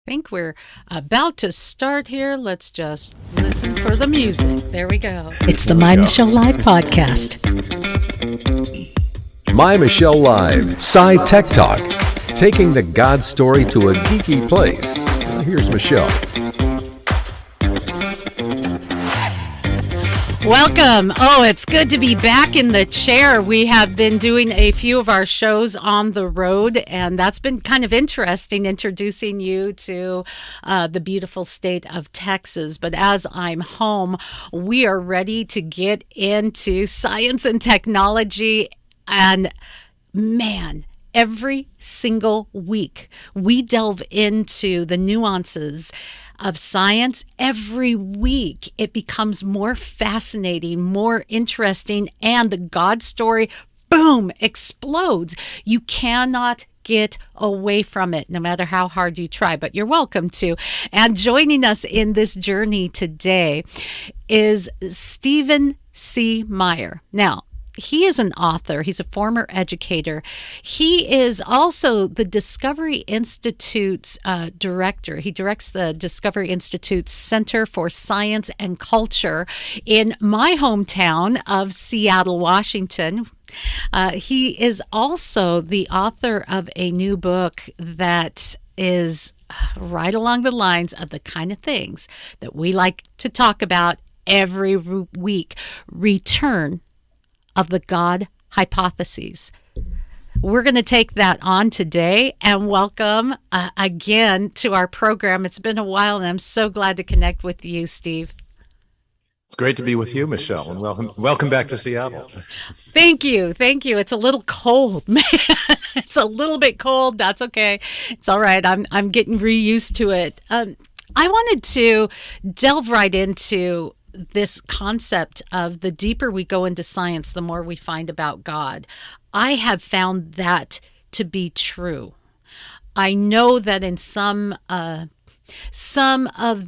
Think we're about to start here. Let's just listen for the music. There we go. It's the MyMichelleLive podcast. MyMichelleLive, Sci-Tech Talk, taking the God story to a geeky place. Here's Michelle. Welcome. Oh, it's good to be back in the chair. We have been doing a few of our shows on the road, and that's been kind of interesting, introducing you to the beautiful state of Texas. But as I'm home, we are ready to get into science and technology. And man, every single week, we delve into the nuances of science. Every week, it becomes more fascinating, more interesting, and the God story, boom, explodes. You cannot get away from it, no matter how hard you try, but you're welcome to. And joining us in this journey today is Stephen C. Meyer. Now, he is an author. He's a former educator. He is also the Discovery Institute's director. He directs the Discovery Institute's Center for Science and Culture in my hometown of Seattle, Washington. He is also the author of a new book that is right along the lines of the kind of things that we like to talk about every week: Return of the God hypotheses. We're going to take that on today and welcome again to our program. It's been a while, and I'm so glad to connect with you, Steve. It's great to be with you, Michelle, and welcome back to Seattle. Thank you. It's a little cold, man. It's a little bit cold. That's okay. It's all right. I'm getting reused to it. I wanted to delve right into this concept of the deeper we go into science, the more we find about God. I have found that to be true. I know that in some of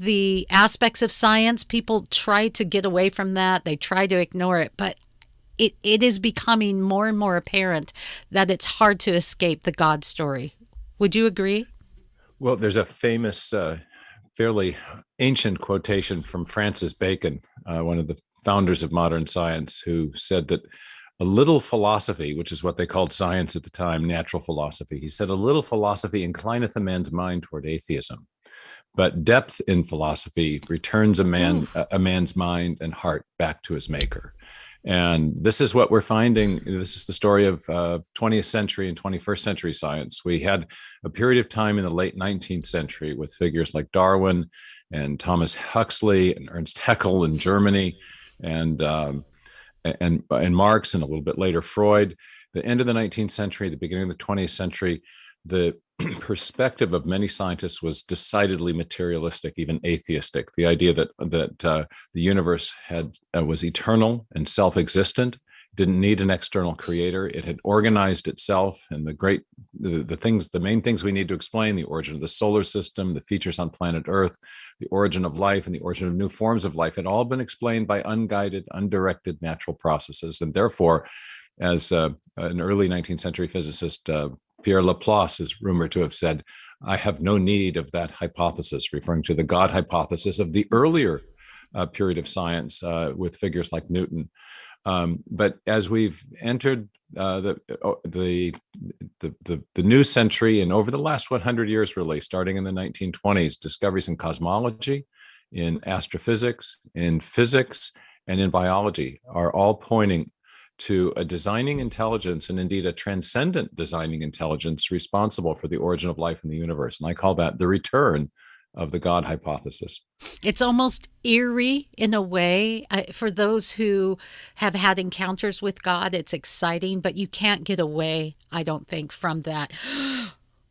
the aspects of science, people try to get away from that. They try to ignore it, but it is becoming more and more apparent that it's hard to escape the God story. Would you agree? Well, there's a famous fairly ancient quotation from Francis Bacon, one of the founders of modern science, who said that a little philosophy, which is what they called science at the time, natural philosophy, he said, a little philosophy inclineth a man's mind toward atheism, but depth in philosophy returns a man's mind and heart back to his maker. And this is what we're finding. This is the story of 20th century and 21st century science. We had a period of time in the late 19th century with figures like Darwin and Thomas Huxley and Ernst Haeckel in Germany, and Marx, and a little bit later Freud. The end of the 19th century, the beginning of the 20th century, the perspective of many scientists was decidedly materialistic, even atheistic. The idea that the universe was eternal and self-existent, didn't need an external creator. It had organized itself, and the main things we need to explain: the origin of the solar system, the features on planet Earth, the origin of life, and the origin of new forms of life, had all been explained by unguided, undirected natural processes. And therefore, as an early 19th century physicist, Pierre Laplace is rumored to have said, "I have no need of that hypothesis," referring to the God hypothesis of the earlier period of science with figures like Newton. But as we've entered the new century, and over the last 100 years, really, starting in the 1920s, discoveries in cosmology, in astrophysics, in physics, and in biology are all pointing to a designing intelligence, and indeed a transcendent designing intelligence, responsible for the origin of life in the universe. And I call that the return of the God hypothesis. It's almost eerie in a way. For those who have had encounters with God, it's exciting, but you can't get away, I don't think, from that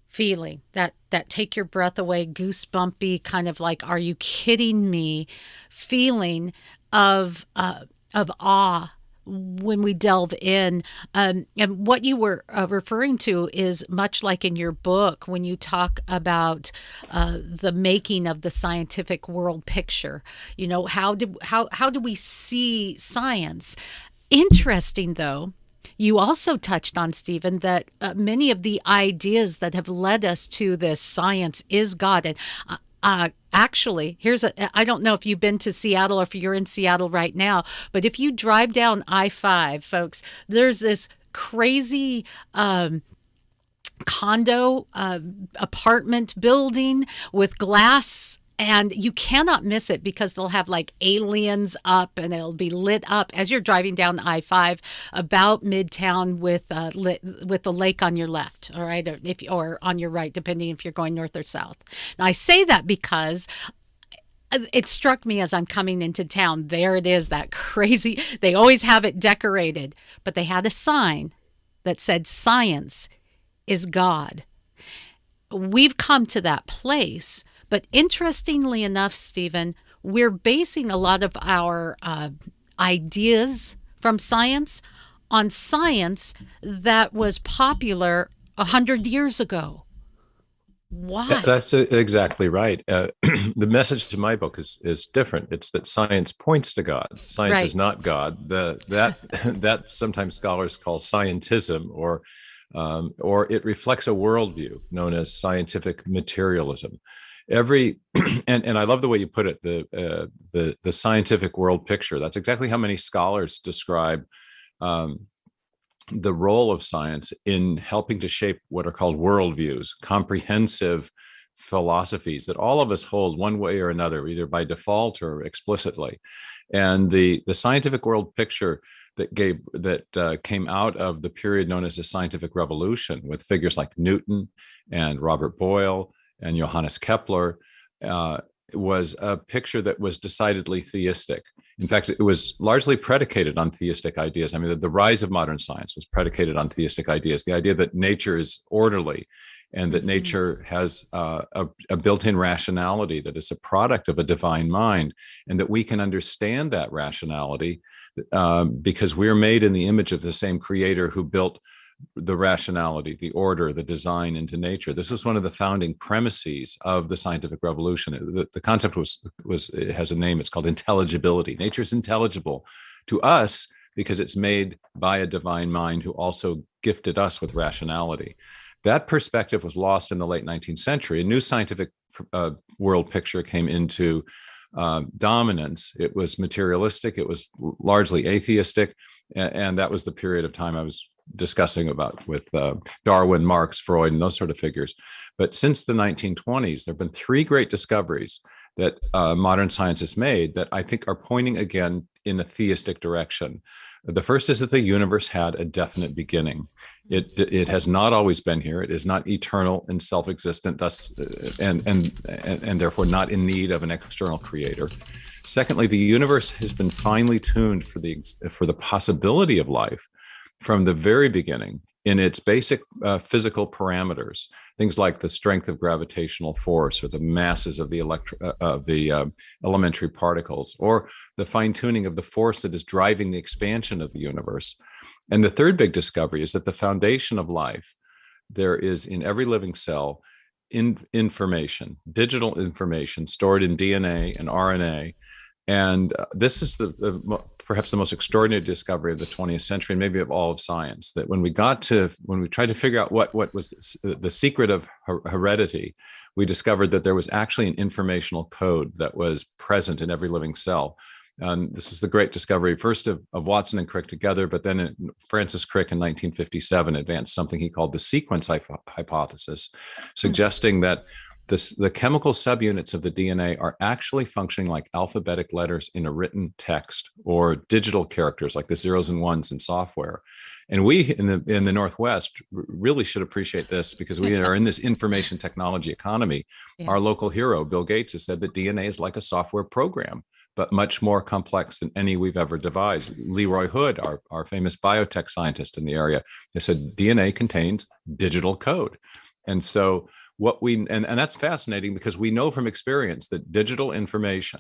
feeling, that take your breath away, goosebumpy, kind of like, are you kidding me, feeling of awe when we delve in. And what you were referring to is much like in your book when you talk about the making of the scientific world picture. You know, how do we see science? Interesting, though, You also touched on, Stephen, that many of the ideas that have led us to this science is God. And actually, I don't know if you've been to Seattle or if you're in Seattle right now, but if you drive down I-5, folks, there's this crazy condo apartment building with glass, and you cannot miss it because they'll have like aliens up and it'll be lit up as you're driving down I-5 about Midtown with the lake on your left, all right, or on your right, depending if you're going north or south. Now I say that because it struck me as I'm coming into town. There it is, that crazy. They always have it decorated, but they had a sign that said science is God. We've come to that place. But interestingly enough, Stephen, we're basing a lot of our ideas from science on science that was popular 100 years ago. Why? That's exactly right. The message to my book is different. It's that science points to God. Science is not God. That sometimes scholars call scientism, or it reflects a worldview known as scientific materialism. And I love the way you put it, the scientific world picture. That's exactly how many scholars describe the role of science in helping to shape what are called worldviews, comprehensive philosophies that all of us hold one way or another, either by default or explicitly. And the scientific world picture that came out of the period known as the scientific revolution, with figures like Newton and Robert Boyle and Johannes Kepler, was a picture that was decidedly theistic. In fact, it was largely predicated on theistic ideas. I mean, the rise of modern science was predicated on theistic ideas. The idea that nature is orderly and that nature has a built-in rationality that is a product of a divine mind, and that we can understand that rationality because we're made in the image of the same creator who built the rationality, the order, the design into nature. This was one of the founding premises of the scientific revolution. The concept it has a name. It's called intelligibility. Nature is intelligible to us because it's made by a divine mind who also gifted us with rationality. That perspective was lost in the late 19th century. A new scientific world picture came into dominance. It was materialistic. It was largely atheistic. And that was the period of time I was discussing about with Darwin, Marx, Freud, and those sort of figures. But since the 1920s, there have been three great discoveries that modern science has made that I think are pointing again in a theistic direction. The first is that the universe had a definite beginning. It has not always been here. It is not eternal and self-existent, thus and therefore not in need of an external creator. Secondly, the universe has been finely tuned for the possibility of life from the very beginning in its basic physical parameters, things like the strength of gravitational force or the masses of the elementary particles, or the fine-tuning of the force that is driving the expansion of the universe. And the third big discovery is that the foundation of life, there is in every living cell information, digital information stored in DNA and RNA. And this is perhaps the most extraordinary discovery of the 20th century, and maybe of all of science, that when we tried to figure out what was the secret of heredity, we discovered that there was actually an informational code that was present in every living cell. And this was the great discovery, first of Watson and Crick together, but then Francis Crick in 1957 advanced something he called the sequence hypothesis, suggesting that the chemical subunits of the DNA are actually functioning like alphabetic letters in a written text, or digital characters like the zeros and ones in software. And we in the Northwest really should appreciate this, because we are in this information technology economy. Yeah. Our local hero, Bill Gates, has said that DNA is like a software program, but much more complex than any we've ever devised. Leroy Hood, our famous biotech scientist in the area, has said DNA contains digital code. And so and that's fascinating, because we know from experience that digital information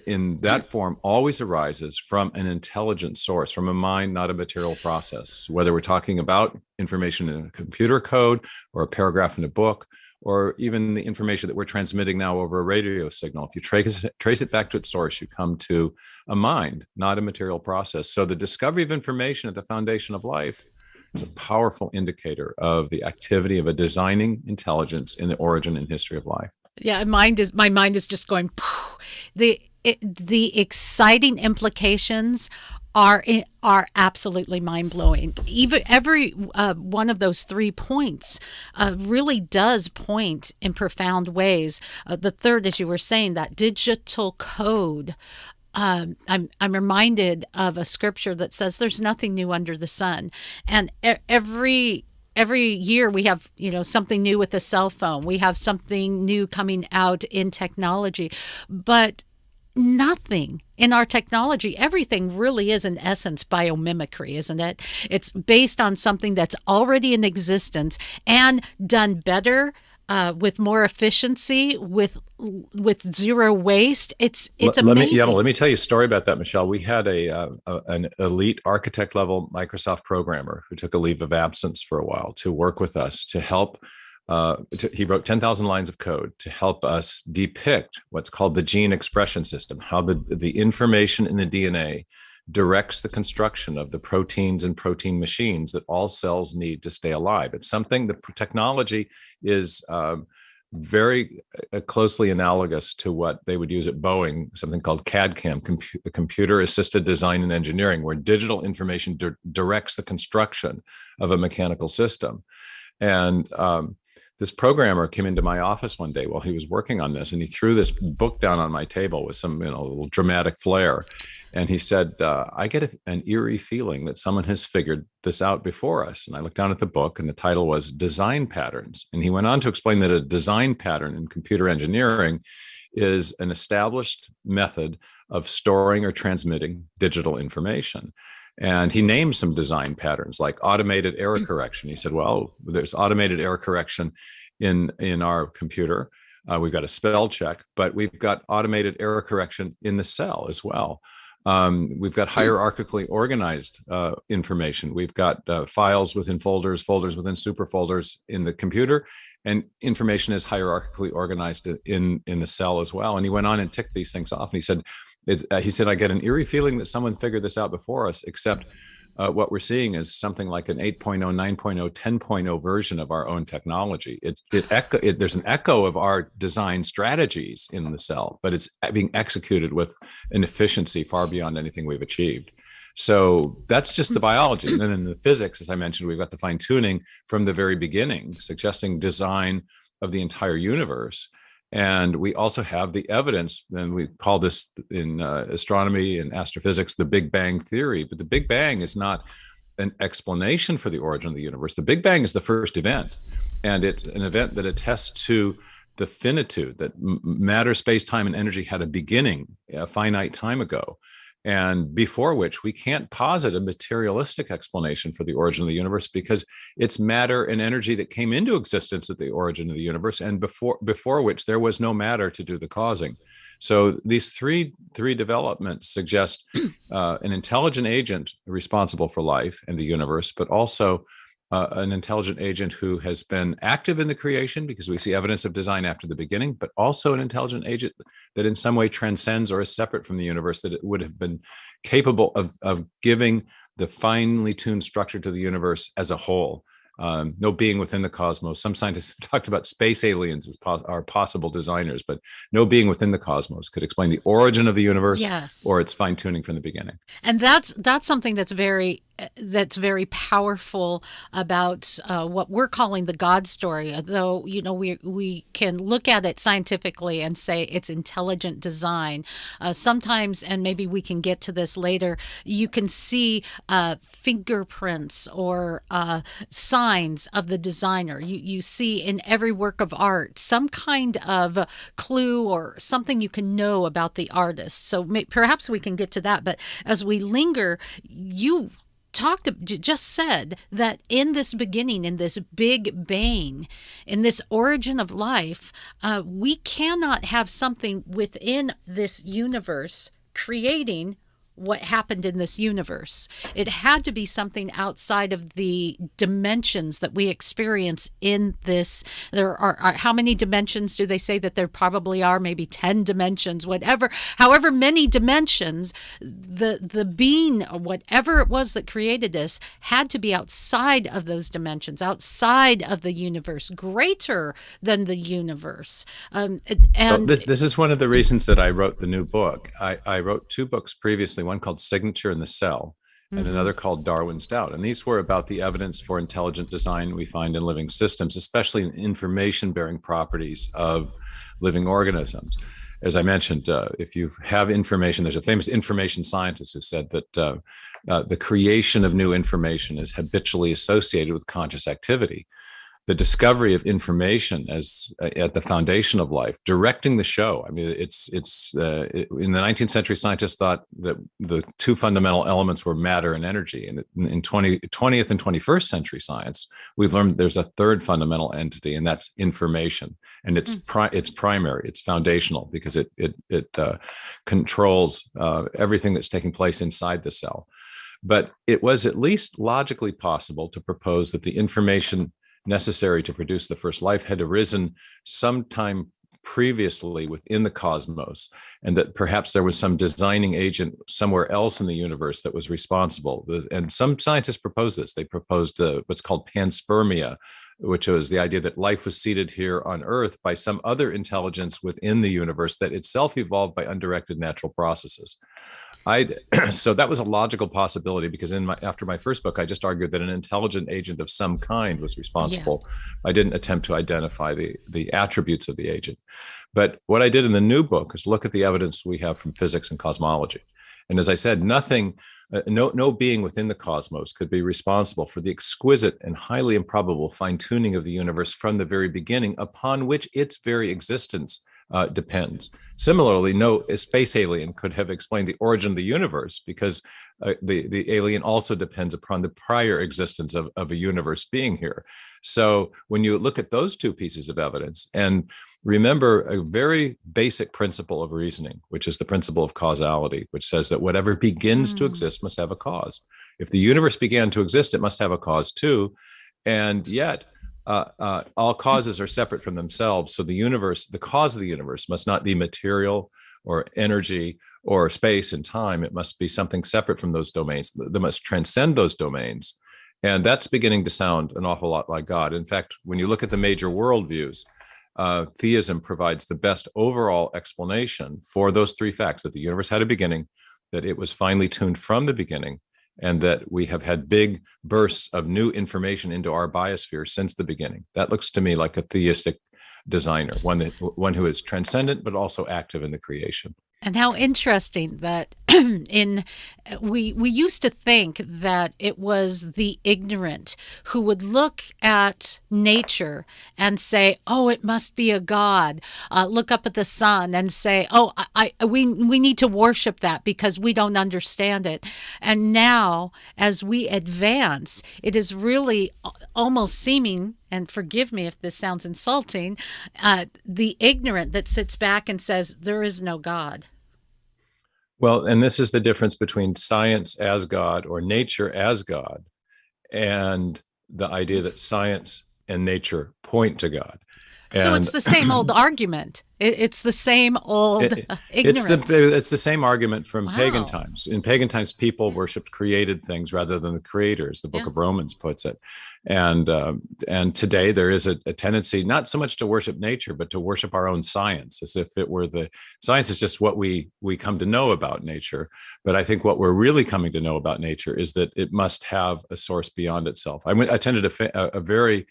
in that form always arises from an intelligent source, from a mind, not a material process. Whether we're talking about information in a computer code or a paragraph in a book or even the information that we're transmitting now over a radio signal. If you trace it back to its source, you come to a mind, not a material process. So the discovery of information at the foundation of life is a powerful indicator of the activity of a designing intelligence in the origin and history of life. Yeah, my mind is just going. Poof. The exciting implications are absolutely mind-blowing. Even every one of those 3 points really does point in profound ways. The third, as you were saying, that digital code. I'm reminded of a scripture that says there's nothing new under the sun, and every year we have, something new with the cell phone. We have something new coming out in technology, but nothing in our technology, everything really is in essence biomimicry, isn't it? It's based on something that's already in existence and done better, with more efficiency, with zero waste. It's amazing. Let me tell you a story about that, Michelle. We had an elite architect level Microsoft programmer who took a leave of absence for a while to work with us to help. He wrote 10,000 lines of code to help us depict what's called the gene expression system, how the information in the DNA directs the construction of the proteins and protein machines that all cells need to stay alive. It's something that technology is very closely analogous to what they would use at Boeing, something called CAD/CAM, computer-assisted design and engineering, where digital information directs the construction of a mechanical system. And this programmer came into my office one day while he was working on this, and he threw this book down on my table with some, little dramatic flair. And he said, I get an eerie feeling that someone has figured this out before us. And I looked down at the book, and the title was Design Patterns. And he went on to explain that a design pattern in computer engineering is an established method of storing or transmitting digital information. And he named some design patterns like automated error correction. He said, well, there's automated error correction in our computer. We've got a spell check, but we've got automated error correction in the cell as well. We've got hierarchically organized information. We've got files within folders, folders within superfolders in the computer, and information is hierarchically organized in the cell as well. And he went on and ticked these things off. And he said, I get an eerie feeling that someone figured this out before us, except what we're seeing is something like an 8.0, 9.0, 10.0 version of our own technology. There's an echo of our design strategies in the cell, but it's being executed with an efficiency far beyond anything we've achieved. So that's just the biology. And then in the physics, as I mentioned, we've got the fine tuning from the very beginning, suggesting design of the entire universe. And we also have the evidence, and we call this in astronomy and astrophysics the Big Bang theory. But the Big Bang is not an explanation for the origin of the universe. The Big Bang is the first event, and it's an event that attests to the finitude that matter, space, time, and energy had a beginning a finite time ago, and before which we can't posit a materialistic explanation for the origin of the universe, because it's matter and energy that came into existence at the origin of the universe, and before which there was no matter to do the causing. So these three developments suggest an intelligent agent responsible for life and the universe, but also an intelligent agent who has been active in the creation, because we see evidence of design after the beginning, but also an intelligent agent that in some way transcends or is separate from the universe, that it would have been capable of giving the finely tuned structure to the universe as a whole. No being within the cosmos. Some scientists have talked about space aliens as are possible designers, but no being within the cosmos could explain the origin of the universe, or its fine tuning from the beginning. And that's something that's very powerful about what we're calling the God story. Though we can look at it scientifically and say it's intelligent design. Sometimes, and maybe we can get to this later, you can see fingerprints or signs of the designer. You see in every work of art some kind of clue or something you can know about the artist. So perhaps we can get to that. But as we linger, you just said that in this beginning, in this Big Bang, in this origin of life, we cannot have something within this universe creating what happened in this universe. It had to be something outside of the dimensions that we experience in this. There are how many dimensions do they say that there probably are? Maybe 10 dimensions, whatever, however many dimensions. The being, or whatever it was that created this, had to be outside of those dimensions, outside of the universe, greater than the universe. And this is one of the reasons that I wrote the new book. I wrote two books previously, one called Signature in the Cell and another called Darwin's Doubt. And these were about the evidence for intelligent design we find in living systems, especially in information-bearing properties of living organisms. As I mentioned, if you have information, there's a famous information scientist who said that the creation of new information is habitually associated with conscious activity. The discovery of information as at the foundation of life, directing the show. I mean, it's in the 19th century, scientists thought that the two fundamental elements were matter and energy. And in 20th and 21st century science, we've learned there's a third fundamental entity, and that's information. And it's primary, it's foundational, because it controls everything that's taking place inside the cell. But it was at least logically possible to propose that the information necessary to produce the first life had arisen sometime previously within the cosmos, and that perhaps there was some designing agent somewhere else in the universe that was responsible. And some scientists proposed this. They proposed what's called panspermia, which was the idea that life was seeded here on Earth by some other intelligence within the universe that itself evolved by undirected natural processes. So that was a logical possibility, because after my first book, I just argued that an intelligent agent of some kind was responsible. Yeah. I didn't attempt to identify the attributes of the agent. But what I did in the new book is look at the evidence we have from physics and cosmology. And as I said, no being within the cosmos could be responsible for the exquisite and highly improbable fine-tuning of the universe from the very beginning, upon which its very existence depends. Similarly, no space alien could have explained the origin of the universe, because the alien also depends upon the prior existence of a universe being here. So when you look at those two pieces of evidence, and remember a very basic principle of reasoning, which is the principle of causality, which says that whatever begins to exist must have a cause. If the universe began to exist, it must have a cause too. And yet, all causes are separate from themselves. So the cause of the universe must not be material or energy or space and time. It must be something separate from those domains. They must transcend those domains. And that's beginning to sound an awful lot like God. In fact, when you look at the major worldviews, theism provides the best overall explanation for those three facts: that the universe had a beginning, that it was finely tuned from the beginning, and that we have had big bursts of new information into our biosphere since the beginning. That looks to me like a theistic designer, one who is transcendent but also active in the creation. And how interesting that we used to think that it was the ignorant who would look at nature and say, "Oh, it must be a god." Look up at the sun and say, "Oh, we need to worship that because we don't understand it." And now, as we advance, it is really almost seeming, and forgive me if this sounds insulting, the ignorant that sits back and says, "There is no God." Well, and this is the difference between science as God, or nature as God, and the idea that science and nature point to God. So it's the same old argument. It's the same old ignorance. It's the same argument from pagan times. In pagan times, people worshipped created things rather than the creators, the book of Romans puts it. And today there is a tendency not so much to worship nature, but to worship our own science, as if it were science is just what we come to know about nature. But I think what we're really coming to know about nature is that it must have a source beyond itself. I attended a very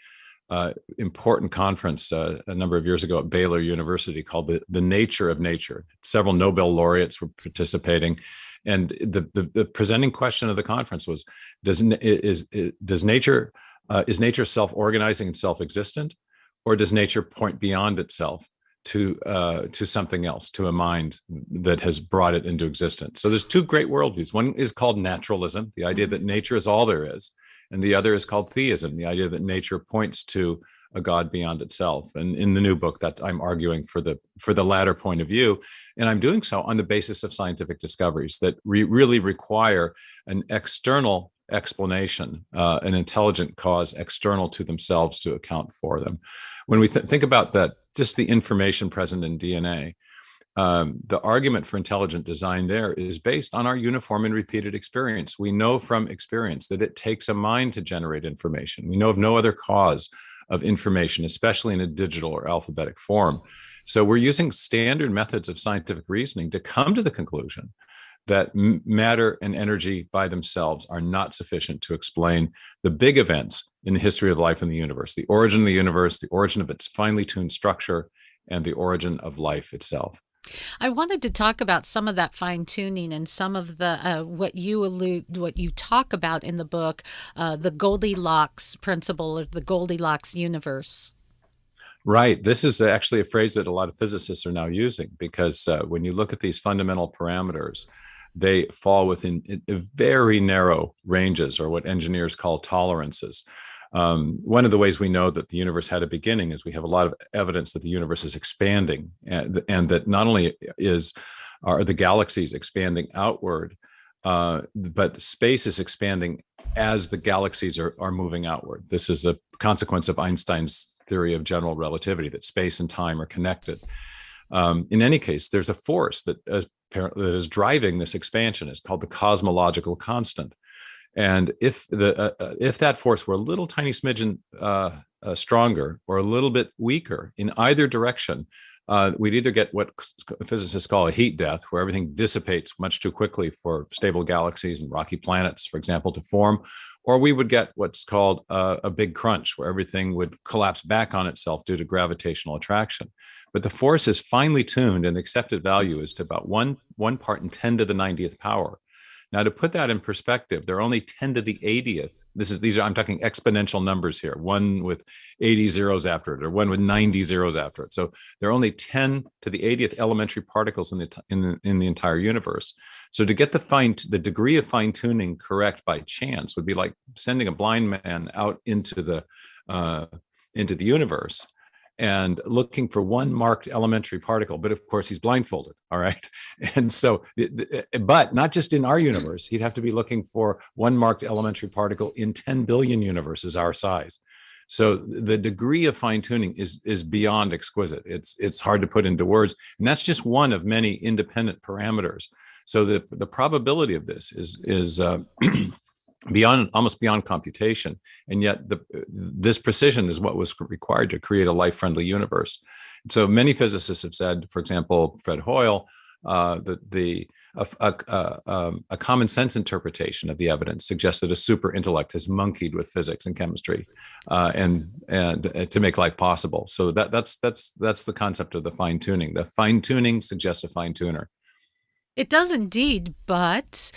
important conference a number of years ago at Baylor University called the Nature of Nature. Several Nobel laureates were participating, and the presenting question of the conference was: is nature self-organizing and self-existent, or does nature point beyond itself to something else, to a mind that has brought it into existence? So there's two great worldviews. One is called naturalism, the idea that nature is all there is. And the other is called theism, the idea that nature points to a God beyond itself. And in the new book, that I'm arguing for the latter point of view, and I'm doing so on the basis of scientific discoveries that really require an external explanation, an intelligent cause external to themselves to account for them. When we think about that, just the information present in DNA, the argument for intelligent design there is based on our uniform and repeated experience. We know from experience that it takes a mind to generate information. We know of no other cause of information, especially in a digital or alphabetic form. So we're using standard methods of scientific reasoning to come to the conclusion that matter and energy by themselves are not sufficient to explain the big events in the history of life in the universe, the origin of the universe, the origin of its finely tuned structure, and the origin of life itself. I wanted to talk about some of that fine tuning and some of the what you talk about in the book, the Goldilocks principle or the Goldilocks universe. Right. This is actually a phrase that a lot of physicists are now using, because when you look at these fundamental parameters, they fall within very narrow ranges, or what engineers call tolerances. One of the ways we know that the universe had a beginning is we have a lot of evidence that the universe is expanding, and that not only are the galaxies expanding outward, but space is expanding as the galaxies are moving outward. This is a consequence of Einstein's theory of general relativity, that space and time are connected. In any case, there's a force that is driving this expansion. It's called the cosmological constant. And if that force were a little tiny smidgen stronger or a little bit weaker in either direction, we'd either get what physicists call a heat death, where everything dissipates much too quickly for stable galaxies and rocky planets, for example, to form, or we would get what's called a big crunch, where everything would collapse back on itself due to gravitational attraction. But the force is finely tuned, and the accepted value is to about one part in 10 to the 90th power. Now, to put that in perspective, there are only 10 to the 80th. I'm talking exponential numbers here, one with 80 zeros after it, or one with 90 zeros after it. So there are only 10 to the 80th elementary particles in the entire universe. So to get the degree of fine tuning correct by chance would be like sending a blind man out into the universe and looking for one marked elementary particle, but of course he's blindfolded, all right? And so, but not just in our universe, he'd have to be looking for one marked elementary particle in 10 billion universes our size. So the degree of fine tuning is beyond exquisite. It's hard to put into words, and that's just one of many independent parameters. So the probability of this is almost beyond computation, and yet this precision is what was required to create a life-friendly universe. And so many physicists have said, for example, Fred Hoyle, that a common sense interpretation of the evidence suggests that a super intellect has monkeyed with physics and chemistry, and to make life possible. So that's the concept of the fine tuning. The fine tuning suggests a fine tuner. It does indeed, but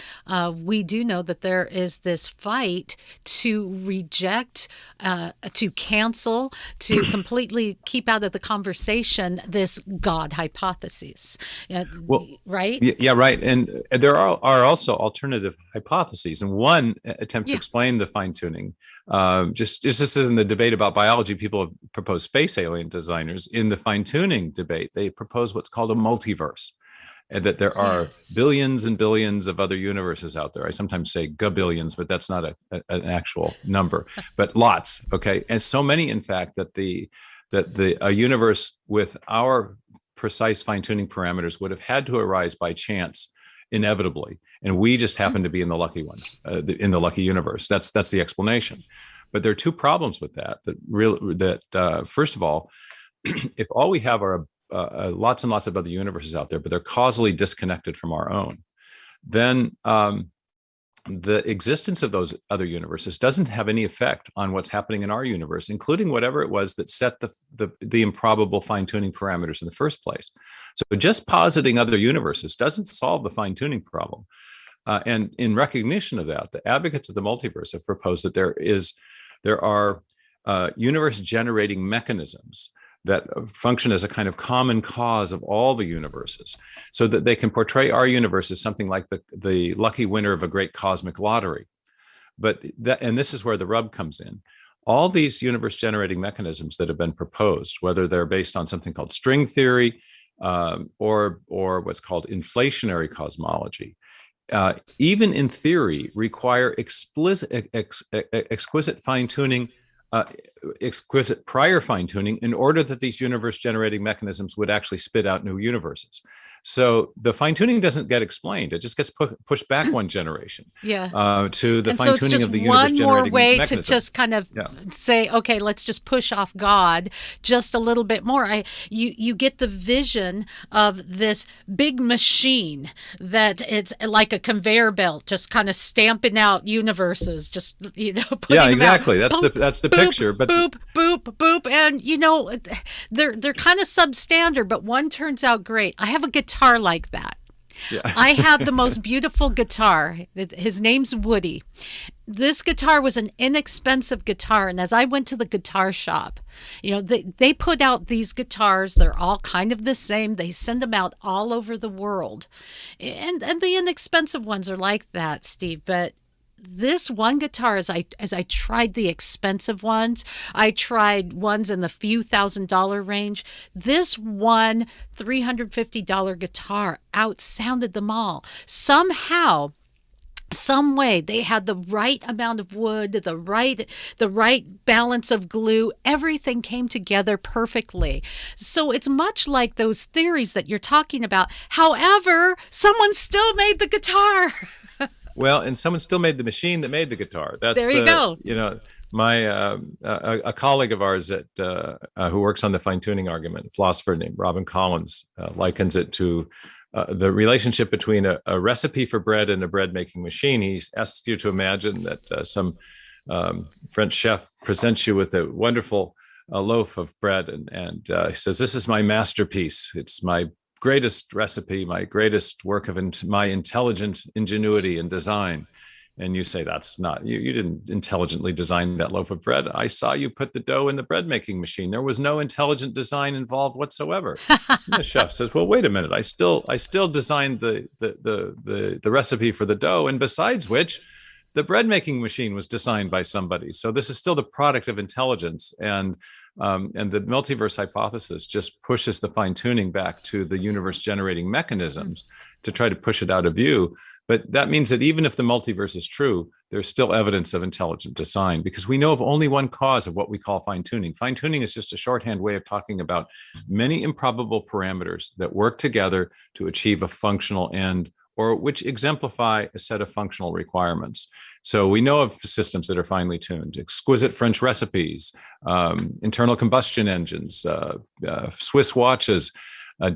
we do know that there is this fight to reject, to cancel, to completely keep out of the conversation this God hypothesis. Right? Yeah, right. And there are also alternative hypotheses. And one attempt to explain the fine tuning, just as in the debate about biology, people have proposed space alien designers. In the fine tuning debate, they propose what's called a multiverse, and that there are billions and billions of other universes out there. I sometimes say gabillions, but that's not an actual number, but lots. Okay, and so many, in fact, that a universe with our precise fine-tuning parameters would have had to arise by chance, inevitably, and we just happen to be in the lucky ones, in the lucky universe. That's the explanation. But there are two problems with that. First of all, if all we have are lots and lots of other universes out there, but they're causally disconnected from our own, then the existence of those other universes doesn't have any effect on what's happening in our universe, including whatever it was that set the improbable fine-tuning parameters in the first place. So just positing other universes doesn't solve the fine-tuning problem. And in recognition of that, the advocates of the multiverse have proposed that there are universe-generating mechanisms that function as a kind of common cause of all the universes, so that they can portray our universe as something like the lucky winner of a great cosmic lottery. And this is where the rub comes in. all these universe generating mechanisms that have been proposed, whether they're based on something called string theory, or what's called inflationary cosmology, even in theory, require exquisite fine tuning, exquisite prior fine tuning, in order that these universe generating mechanisms would actually spit out new universes. So the fine tuning doesn't get explained; it just gets pushed back one generation. Yeah. To the And so fine it's tuning just of the universe one more generating way mechanism. to just kind of say, okay, let's just push off God just a little bit more. You get the vision of this big machine that it's like a conveyor belt, just kind of stamping out universes, just putting them exactly. out. That's the boop, picture. But boop, boop, boop, and they're kind of substandard, but one turns out great. I have a guitar like that. Yeah. I have the most beautiful guitar. His name's Woody. This guitar was an inexpensive guitar, and as I went to the guitar shop, they put out these guitars. They're all kind of the same. They send them out all over the world, and the inexpensive ones are like that, Steve. But this one guitar, as I tried the expensive ones, I tried ones in the few $1,000 range. This one $350 guitar outsounded them all. Somehow, some way, they had the right amount of wood, the right balance of glue. Everything came together perfectly. So it's much like those theories that you're talking about. However, someone still made the guitar. Well, and someone still made the machine that made the guitar. There you go. My a colleague of ours who works on the fine tuning argument, a philosopher named Robin Collins, likens it to the relationship between a recipe for bread and a bread making machine. He asks you to imagine that some French chef presents you with a wonderful loaf of bread, and he says, "This is my masterpiece. It's my greatest recipe, my greatest work of my intelligent ingenuity and design." And you say, "That's not, you didn't intelligently design that loaf of bread. I saw you put the dough in the bread making machine. There was no intelligent design involved whatsoever." The chef says, "Well, wait a minute. I still designed the recipe for the dough. And besides which, the bread making machine was designed by somebody. So this is still the product of intelligence." And the multiverse hypothesis just pushes the fine tuning back to the universe generating mechanisms to try to push it out of view. But that means that even if the multiverse is true, there's still evidence of intelligent design, because we know of only one cause of what we call fine tuning. Fine tuning is just a shorthand way of talking about many improbable parameters that work together to achieve a functional end, or which exemplify a set of functional requirements. So we know of systems that are finely tuned: exquisite French recipes, internal combustion engines, Swiss watches,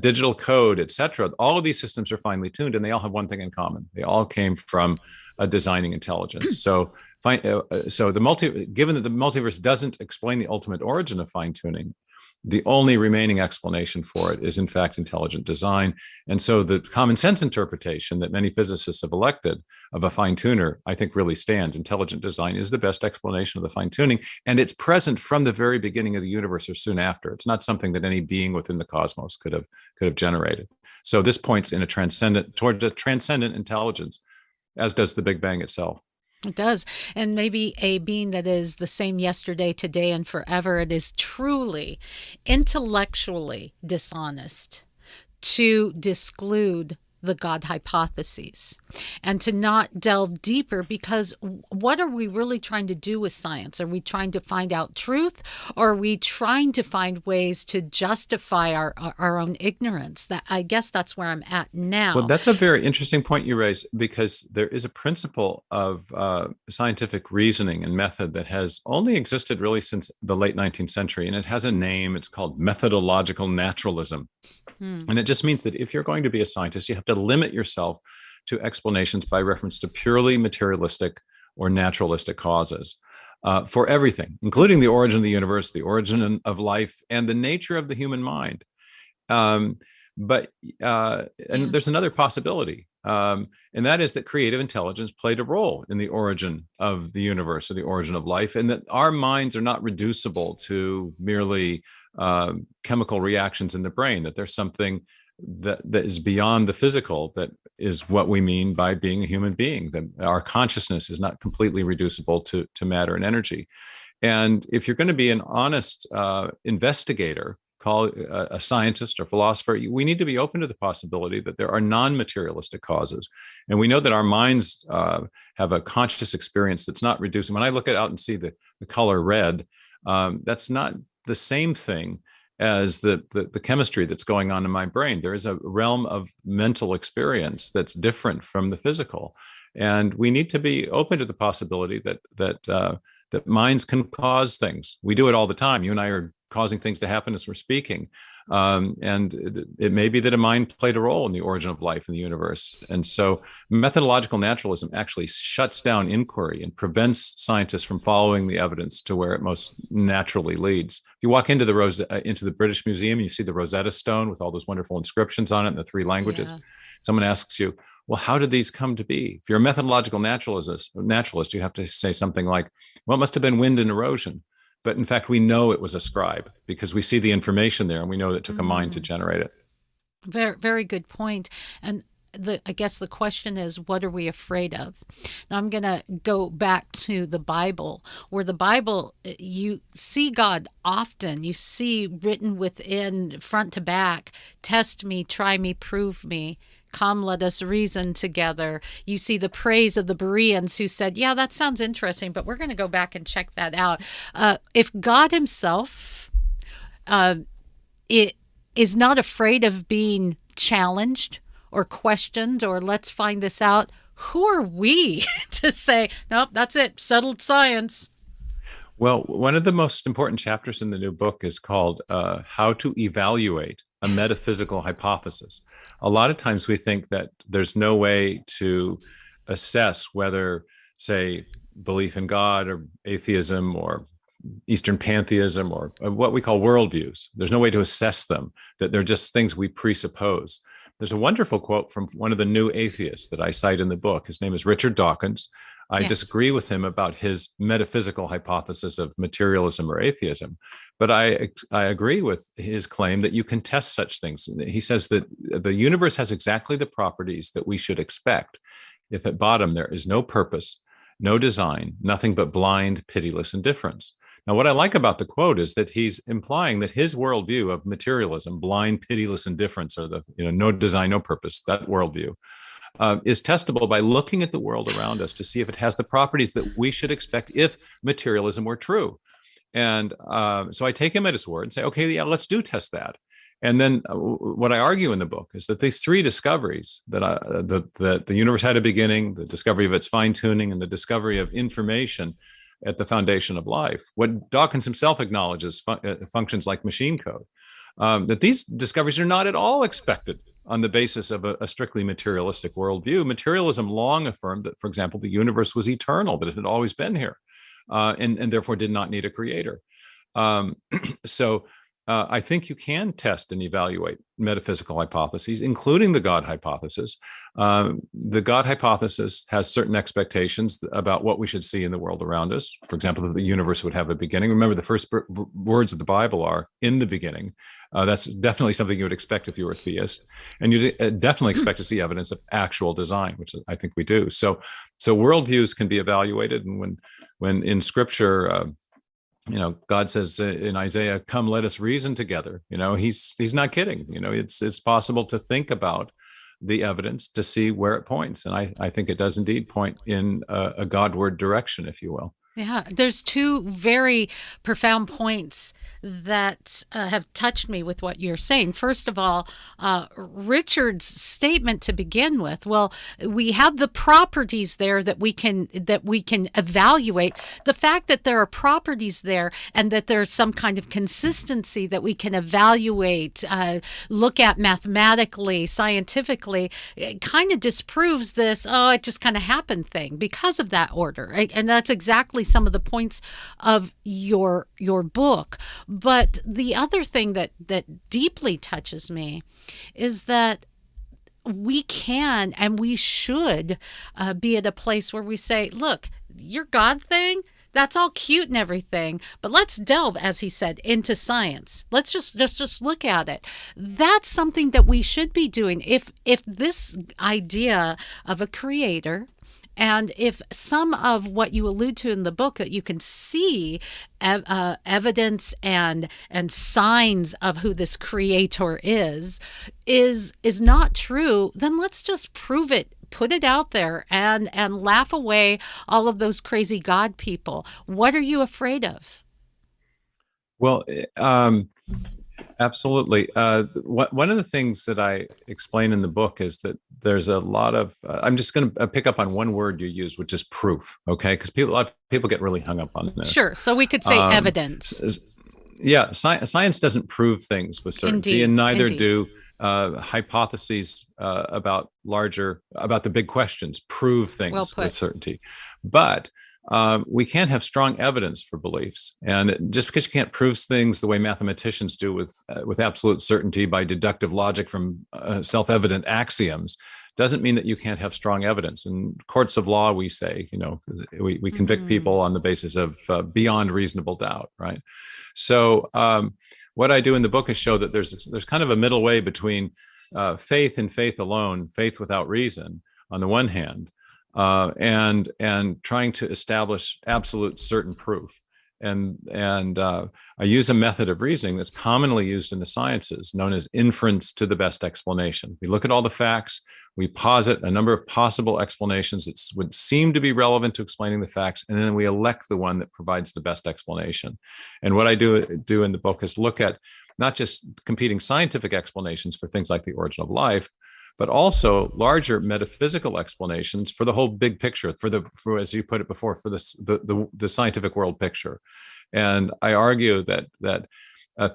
digital code, etc. All of these systems are finely tuned, and they all have one thing in common: they all came from a designing intelligence. So, given that the multiverse doesn't explain the ultimate origin of fine tuning, the only remaining explanation for it is, in fact, intelligent design. And so the common sense interpretation that many physicists have elected of a fine tuner, I think, really stands. Intelligent design is the best explanation of the fine tuning, and it's present from the very beginning of the universe or soon after. It's not something that any being within the cosmos could have generated. So this points towards a transcendent intelligence, as does the Big Bang itself. It does. And maybe a being that is the same yesterday, today, and forever. It is truly intellectually dishonest to disclude the God hypotheses and to not delve deeper, because what are we really trying to do with science? Are we trying to find out truth, or are we trying to find ways to justify our own ignorance? I guess that's where I'm at now. Well, that's a very interesting point you raise, because there is a principle of scientific reasoning and method that has only existed really since the late 19th century, and it has a name. It's called methodological naturalism. And it just means that if you're going to be a scientist, you have to limit yourself to explanations by reference to purely materialistic or naturalistic causes for everything, including the origin of the universe, the origin of life, and the nature of the human mind. And there's another possibility, and that is that creative intelligence played a role in the origin of the universe or the origin of life, and that our minds are not reducible to merely chemical reactions in the brain, that there's something that is beyond the physical, that is what we mean by being a human being, that our consciousness is not completely reducible to matter and energy. And if you're going to be an honest investigator, call a scientist or philosopher, we need to be open to the possibility that there are non-materialistic causes. And we know that our minds have a conscious experience that's not reducing. When I look out and see the color red, that's not the same thing as the chemistry that's going on in my brain. There is a realm of mental experience that's different from the physical. And we need to be open to the possibility that minds can cause things. We do it all the time. You and I are causing things to happen as we're speaking. And it may be that a mind played a role in the origin of life in the universe. And so methodological naturalism actually shuts down inquiry and prevents scientists from following the evidence to where it most naturally leads. If you walk into the British Museum, you see the Rosetta Stone with all those wonderful inscriptions on it in the 3 languages. Yeah. Someone asks you, well, how did these come to be? If you're a methodological naturalist, you have to say something like, well, it must have been wind and erosion. But in fact, we know it was a scribe because we see the information there and we know that it took a mind to generate it. Very, very good point. And I guess the question is, what are we afraid of? Now, I'm going to go back to the Bible, where the Bible, you see God often. You see written within, front to back, test me, try me, prove me. Come, let us reason together. You see the praise of the Bereans who said, yeah, that sounds interesting, but we're going to go back and check that out. If God himself is not afraid of being challenged or questioned or let's find this out, who are we to say, nope, that's it, settled science? Well, one of the most important chapters in the new book is called How to Evaluate a Metaphysical Hypothesis. A lot of times we think that there's no way to assess whether, say, belief in God or atheism or Eastern pantheism or what we call worldviews, there's no way to assess them, that they're just things we presuppose. There's a wonderful quote from one of the new atheists that I cite in the book. His name is Richard Dawkins. I disagree with him about his metaphysical hypothesis of materialism or atheism, but I agree with his claim that you can test such things. He says that the universe has exactly the properties that we should expect if at bottom there is no purpose, no design, nothing but blind, pitiless indifference. Now, what I like about the quote is that he's implying that his worldview of materialism, blind, pitiless indifference, or the no design, no purpose, that worldview, is testable by looking at the world around us to see if it has the properties that we should expect if materialism were true. And so I take him at his word and say, okay, yeah, let's test that. And then what I argue in the book is that these 3 discoveries, that the universe had a beginning, the discovery of its fine tuning, and the discovery of information at the foundation of life, what Dawkins himself acknowledges functions like machine code, that these discoveries are not at all expected on the basis of a strictly materialistic worldview. Materialism long affirmed that, for example, the universe was eternal, that it had always been here, and therefore did not need a creator. So I think you can test and evaluate metaphysical hypotheses, including the God hypothesis. The God hypothesis has certain expectations about what we should see in the world around us. For example, that the universe would have a beginning. Remember, the first words of the Bible are "in the beginning." That's definitely something you would expect if you were a theist, and you definitely expect to see evidence of actual design, which I think we do. So worldviews can be evaluated, and when in Scripture, God says in Isaiah, "Come, let us reason together." He's not kidding. It's possible to think about the evidence to see where it points, and I think it does indeed point in a Godward direction, if you will. Yeah, there's 2 very profound points that have touched me with what you're saying. First of all, Richard's statement to begin with. Well, we have the properties there that we can evaluate. The fact that there are properties there and that there's some kind of consistency that we can evaluate, look at mathematically, scientifically, it kind of disproves this, it just kind of happened thing because of that order. Right? And that's exactly some of the points of your book. But the other thing that deeply touches me is that we can and we should be at a place where we say, look, your God thing, that's all cute and everything, but let's delve, as he said, into science. Let's just look at it. That's something that we should be doing. If this idea of a creator And if some of what you allude to in the book that you can see evidence and signs of who this creator is not true, then let's just prove it, put it out there, and laugh away all of those crazy God people. What are you afraid of? Well, absolutely. One of the things that I explain in the book is that there's a lot of, I'm just going to pick up on one word you use, which is proof. Okay. Because a lot of people get really hung up on this. Sure. So we could say evidence. Yeah. Science doesn't prove things with certainty, Indeed, and neither indeed. do hypotheses about the big questions prove Well things put. with certainty. But we can have strong evidence for beliefs, and just because you can't prove things the way mathematicians do with absolute certainty by deductive logic from self-evident axioms, doesn't mean that you can't have strong evidence. In courts of law, we say, we convict people on the basis of beyond reasonable doubt, right? So what I do in the book is show that there's kind of a middle way between faith and faith alone, faith without reason on the one hand, and trying to establish absolute certain proof. And I use a method of reasoning that's commonly used in the sciences, known as inference to the best explanation. We look at all the facts, we posit a number of possible explanations that would seem to be relevant to explaining the facts, and then we elect the one that provides the best explanation. And what I do in the book is look at not just competing scientific explanations for things like the origin of life, but also larger metaphysical explanations for the whole big picture, for as you put it before, for the scientific world picture. And I argue that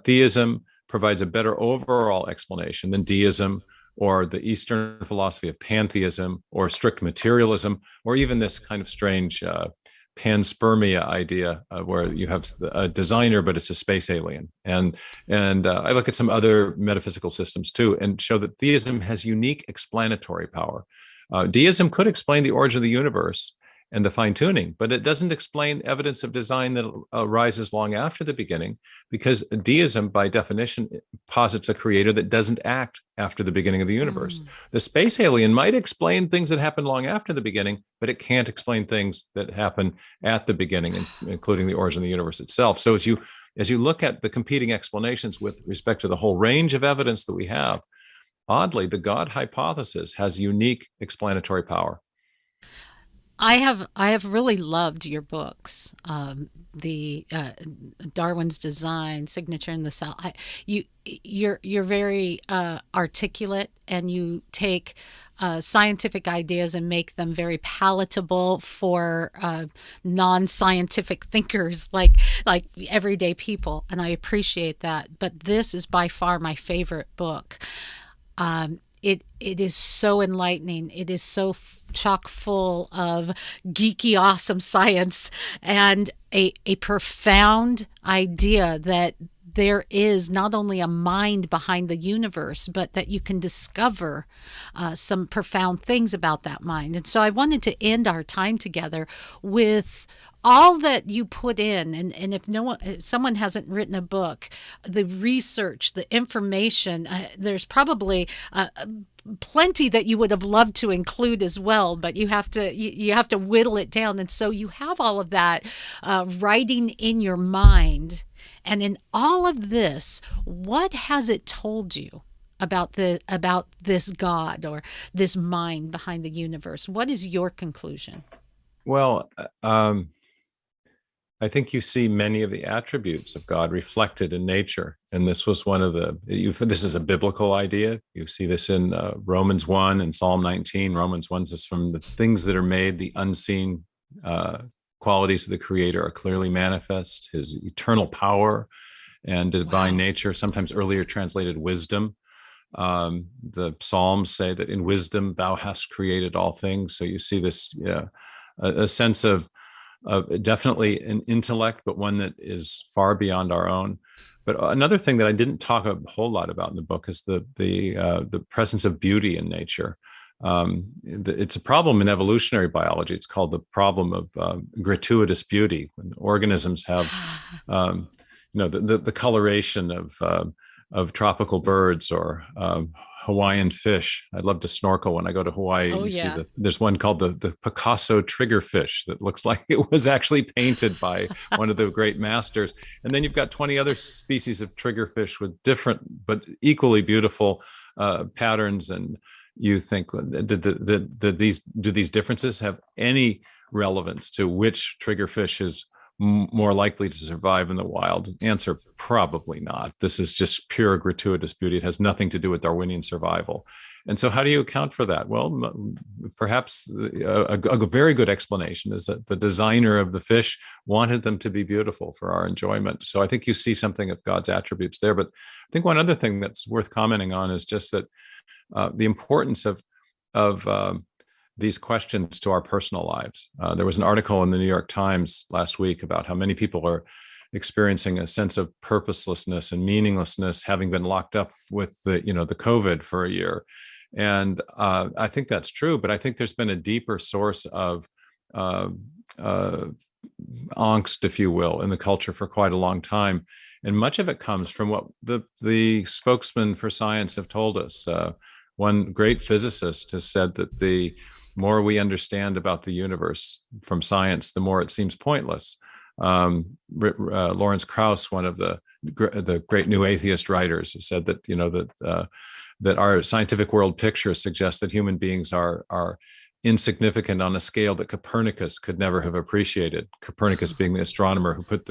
theism provides a better overall explanation than deism, or the Eastern philosophy of pantheism, or strict materialism, or even this kind of strange panspermia idea where you have a designer, but it's a space alien. And I look at some other metaphysical systems too, and show that theism has unique explanatory power. Deism could explain the origin of the universe and the fine tuning, but it doesn't explain evidence of design that arises long after the beginning, because deism, by definition, posits a creator that doesn't act after the beginning of the universe. The space alien might explain things that happen long after the beginning, but it can't explain things that happen at the beginning, including the origin of the universe itself. So as you look at the competing explanations with respect to the whole range of evidence that we have, oddly, the God hypothesis has unique explanatory power. I have really loved your books. The Darwin's Design, Signature in the Cell. You're very articulate, and you take scientific ideas and make them very palatable for non-scientific thinkers like everyday people, and I appreciate that. But this is by far my favorite book. It is so enlightening. It is so chock full of geeky, awesome science, and a profound idea that there is not only a mind behind the universe, but that you can discover some profound things about that mind. And so I wanted to end our time together with all that you put in, and if someone hasn't written a book, the research, the information, there's probably plenty that you would have loved to include as well, but you have to whittle it down. And so you have all of that writing in your mind. And in all of this, what has it told you about this God or this mind behind the universe? What is your conclusion? Well, I think you see many of the attributes of God reflected in nature. And this was this is a biblical idea. You see this in Romans 1 and Psalm 19. Romans 1 says, from the things that are made, the unseen qualities of the Creator are clearly manifest, his eternal power and divine nature, sometimes earlier translated wisdom. The Psalms say that in wisdom, thou hast created all things. So you see this, a sense of definitely an intellect, but one that is far beyond our own. But another thing that I didn't talk a whole lot about in the book is the presence of beauty in nature. It's a problem in evolutionary biology. It's called the problem of gratuitous beauty, when organisms have, the coloration of tropical birds, or Hawaiian fish. I'd love to snorkel when I go to Hawaii. Oh, You see yeah. there's one called the Picasso triggerfish that looks like it was actually painted by one of the great masters. And then you've got 20 other species of triggerfish with different but equally beautiful patterns. And you think, do these differences have any relevance to which triggerfish is more likely to survive in the wild? Answer, probably not. This is just pure gratuitous beauty. It has nothing to do with Darwinian survival. And so how do you account for that? Well, perhaps a very good explanation is that the designer of the fish wanted them to be beautiful for our enjoyment. So I think you see something of God's attributes there. But I think one other thing that's worth commenting on is just that the importance of these questions to our personal lives. There was an article in the New York Times last week about how many people are experiencing a sense of purposelessness and meaninglessness, having been locked up with the COVID for a year. And I think that's true, but I think there's been a deeper source of angst, if you will, in the culture for quite a long time. And much of it comes from what the spokesmen for science have told us. One great physicist has said that the more we understand about the universe from science, the more it seems pointless. Lawrence Krauss, one of the great new atheist writers, has said that that our scientific world picture suggests that human beings are insignificant on a scale that Copernicus could never have appreciated. Copernicus being the astronomer who put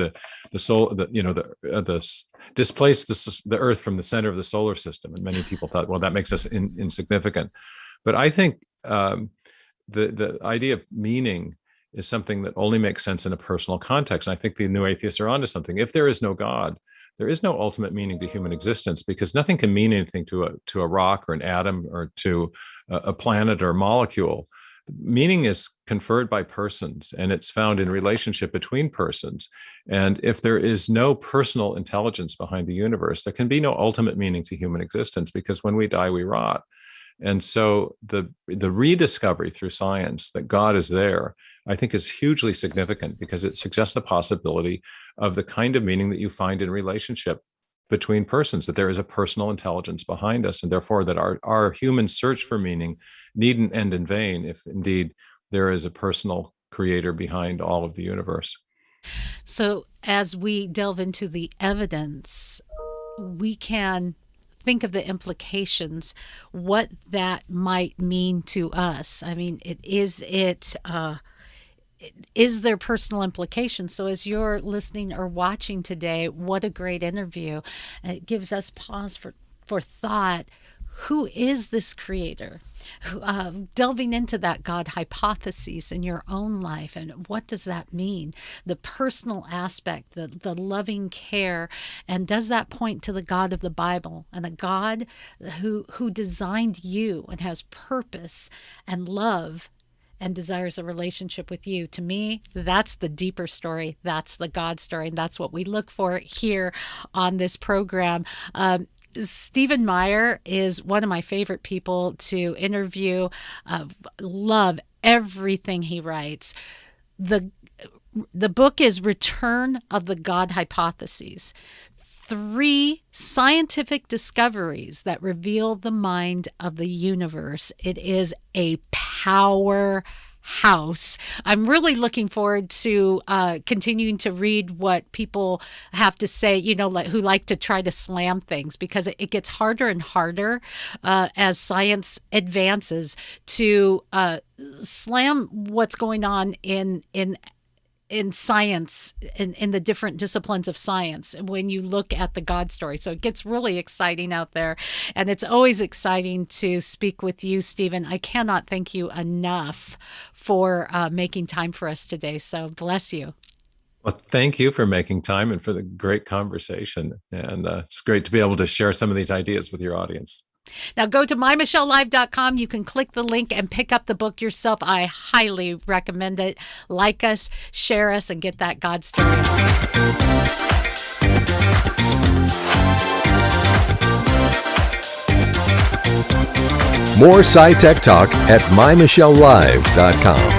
displaced the Earth from the center of the solar system, and many people thought, well, that makes us insignificant. But I think the idea of meaning is something that only makes sense in a personal context. And I think the new atheists are onto something. If there is no God, there is no ultimate meaning to human existence, because nothing can mean anything to a rock or an atom or to a planet or a molecule. Meaning is conferred by persons, and it's found in relationship between persons. And if there is no personal intelligence behind the universe, there can be no ultimate meaning to human existence, because when we die, we rot. And so the rediscovery through science that God is there, I think, is hugely significant, because it suggests the possibility of the kind of meaning that you find in relationship between persons, that there is a personal intelligence behind us, and therefore that our human search for meaning needn't end in vain if indeed there is a personal creator behind all of the universe. So as we delve into the evidence, we can think of the implications, what that might mean to us. I mean, is there personal implications? So as you're listening or watching today, what a great interview. It gives us pause for thought. Who is this creator? Delving into that God hypothesis in your own life, and what does that mean? The personal aspect, the loving care, and does that point to the God of the Bible, and a God who designed you and has purpose and love and desires a relationship with you? To me, that's the deeper story. That's the God story, and that's what we look for here on this program. Stephen Meyer is one of my favorite people to interview. Love everything he writes. The book is Return of the God Hypotheses. 3 scientific discoveries that reveal the mind of the universe. It is a powerhouse. I'm really looking forward to continuing to read what people have to say, who like to try to slam things, because it gets harder and harder as science advances to slam what's going on in science, in the different disciplines of science, when you look at the God story. So it gets really exciting out there. And it's always exciting to speak with you, Stephen. I cannot thank you enough for making time for us today. So bless you. Well, thank you for making time and for the great conversation. And it's great to be able to share some of these ideas with your audience. Now go to MyMichelleLive.com. You can click the link and pick up the book yourself. I highly recommend it. Like us, share us, and get that God story. More Sci-Tech talk at MyMichelleLive.com.